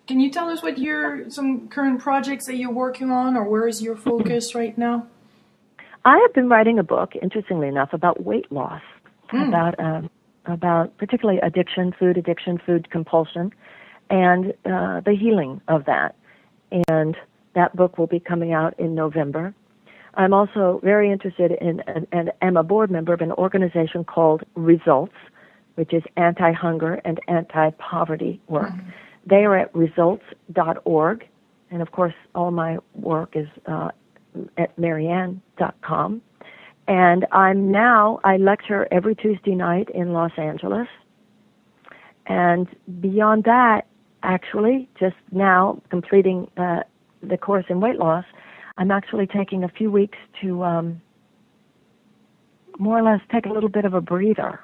Can you tell us what some current projects that you're working on, or where is your focus right now? I have been writing a book, interestingly enough, about weight loss, about particularly addiction, food compulsion, and the healing of that. And that book will be coming out in November. I'm also very interested in, and am a board member of an organization called Results, which is anti-hunger and anti-poverty work. Mm-hmm. They are at results.org, and of course all my work is at Marianne.com. And I lecture every Tuesday night in Los Angeles. And beyond that, actually, just now completing the course in weight loss, I'm actually taking a few weeks to more or less take a little bit of a breather.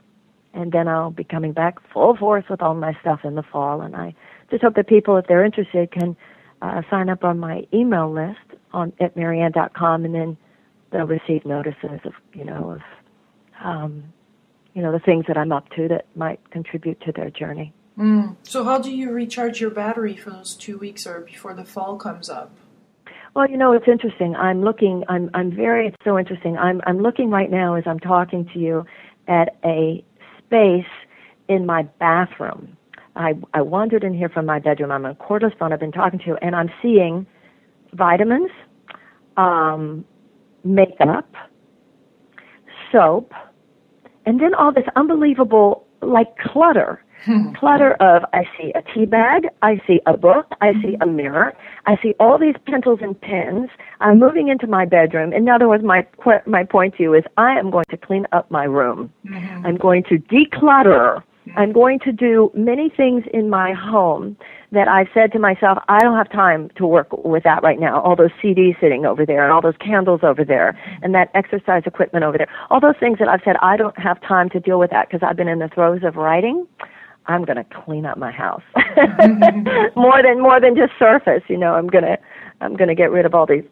And then I'll be coming back full force with all my stuff in the fall. And I just hope that people, if they're interested, can sign up on my email list at Marianne.com, and then they'll receive notices of the things that I'm up to that might contribute to their journey. So how do you recharge your battery for those 2 weeks or before the fall comes up? Well, it's interesting. It's so interesting. I'm looking right now as I'm talking to you at a space in my bathroom. I wandered in here from my bedroom. I'm a cordless phone I've been talking to, and I'm seeing vitamins, makeup, soap, and then all this unbelievable, clutter. Clutter of, I see a tea bag, I see a book, I see a mirror, I see all these pencils and pens. I'm moving into my bedroom. In other words, my point to you is I am going to clean up my room. Mm-hmm. I'm going to declutter. I'm going to do many things in my home that I've said to myself, I don't have time to work with that right now. All those CDs sitting over there and all those candles over there and that exercise equipment over there. All those things that I've said, I don't have time to deal with that because I've been in the throes of writing. I'm going to clean up my house. more than just surface, I'm going to get rid of all these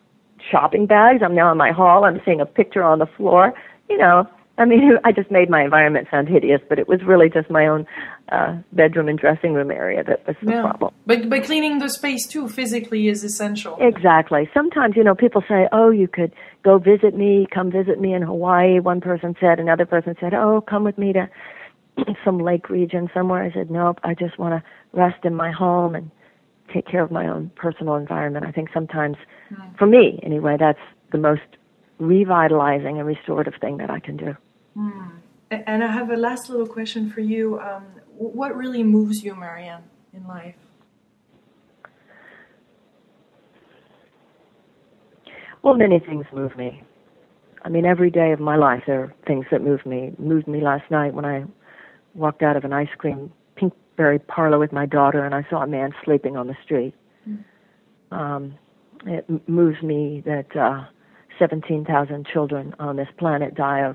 shopping bags. I'm now in my hall. I'm seeing a picture on the floor. I just made my environment sound hideous, but it was really just my own bedroom and dressing room area that was the problem. But cleaning the space, too, physically is essential. Exactly. Sometimes, people say, oh, you could come visit me in Hawaii. One person said, another person said, oh, come with me to some lake region somewhere. I said, nope, I just want to rest in my home and take care of my own personal environment. I think sometimes, for me anyway, that's the most revitalizing and restorative thing that I can do. And I have a last little question for you. What really moves you, Marianne, in life? Well, many things move me. Every day of my life there are things that move me. Moved me last night when I walked out of an ice cream pinkberry parlor with my daughter and I saw a man sleeping on the street. It moves me that 17,000 children on this planet die of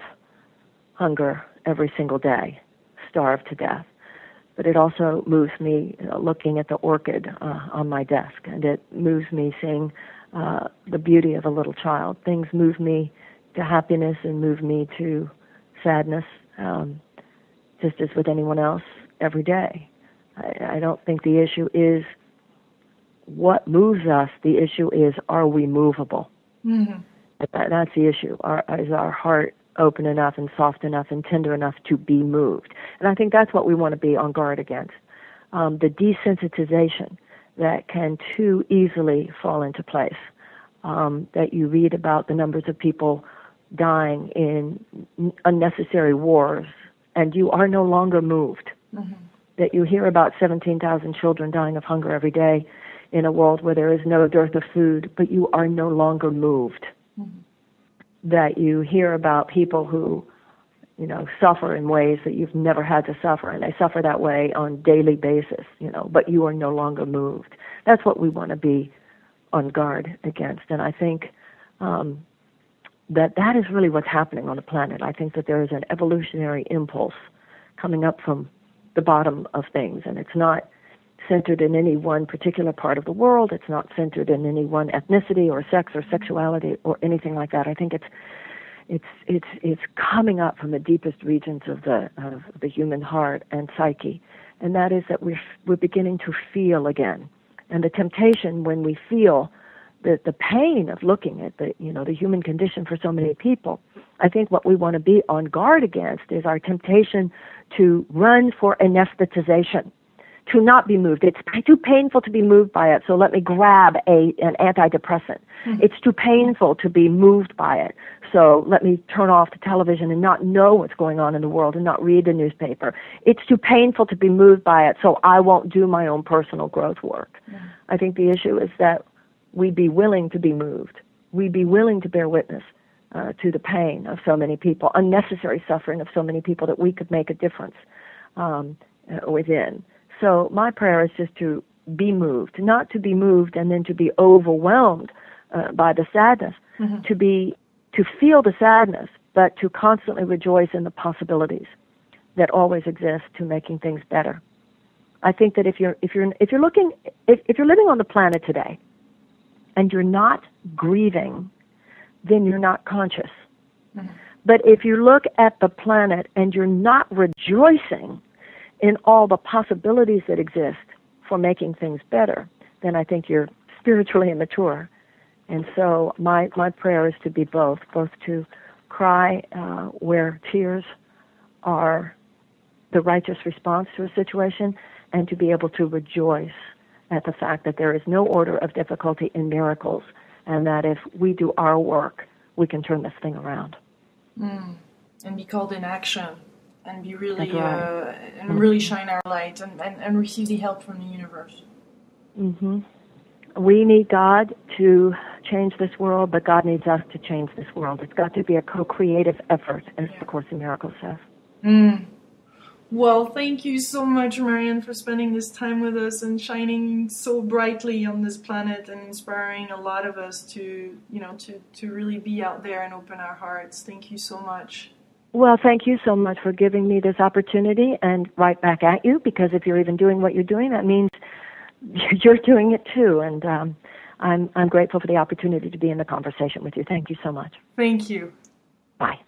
hunger every single day, starve to death. But it also moves me looking at the orchid on my desk, and it moves me seeing the beauty of a little child. Things move me to happiness and move me to sadness, just as with anyone else every day. I don't think the issue is what moves us. The issue is, are we movable? Mm-hmm. That's the issue. Is our heart open enough and soft enough and tender enough to be moved? And I think that's what we want to be on guard against. The desensitization that can too easily fall into place. That you read about the numbers of people dying in unnecessary wars, and you are no longer moved. Mm-hmm. That you hear about 17,000 children dying of hunger every day in a world where there is no dearth of food, but you are no longer moved. Mm-hmm. That you hear about people who, suffer in ways that you've never had to suffer, and they suffer that way on daily basis, but you are no longer moved. That's what we want to be on guard against. And I think that is really what's happening on the planet. I think that there is an evolutionary impulse coming up from the bottom of things, and it's not centered in any one particular part of the world. It's not centered in any one ethnicity or sex or sexuality or anything like that. I think it's coming up from the deepest regions of the human heart and psyche, and that is that we're beginning to feel again. And the temptation when we feel the pain of looking at the human condition for so many people, I think what we want to be on guard against is our temptation to run for anesthetization, to not be moved. It's too painful to be moved by it, so let me grab an antidepressant. Mm-hmm. It's too painful to be moved by it, so let me turn off the television and not know what's going on in the world and not read the newspaper. It's too painful to be moved by it, so I won't do my own personal growth work. Mm-hmm. I think the issue is that we be willing to be moved. We be willing to bear witness to the pain of so many people, unnecessary suffering of so many people, that we could make a difference within. So my prayer is just to be moved, not to be moved and then to be overwhelmed by the sadness, mm-hmm. to feel the sadness, but to constantly rejoice in the possibilities that always exist to making things better. I think that if you're living on the planet today and you're not grieving, then you're not conscious. Mm-hmm. But if you look at the planet and you're not rejoicing in all the possibilities that exist for making things better, then I think you're spiritually immature. And so my prayer is to be both to cry where tears are the righteous response to a situation, and to be able to rejoice at the fact that there is no order of difficulty in miracles, and that if we do our work, we can turn this thing around. And be called in action, and be really really shine our light, and receive the help from the universe. Mm-hmm. We need God to change this world, but God needs us to change this world. It's got to be a co-creative effort, as the Course in Miracles says. Well, thank you so much, Marianne, for spending this time with us and shining so brightly on this planet and inspiring a lot of us to really be out there and open our hearts. Thank you so much. Well, thank you so much for giving me this opportunity, and right back at you, because if you're even doing what you're doing, that means you're doing it too. And I'm grateful for the opportunity to be in the conversation with you. Thank you so much. Thank you. Bye.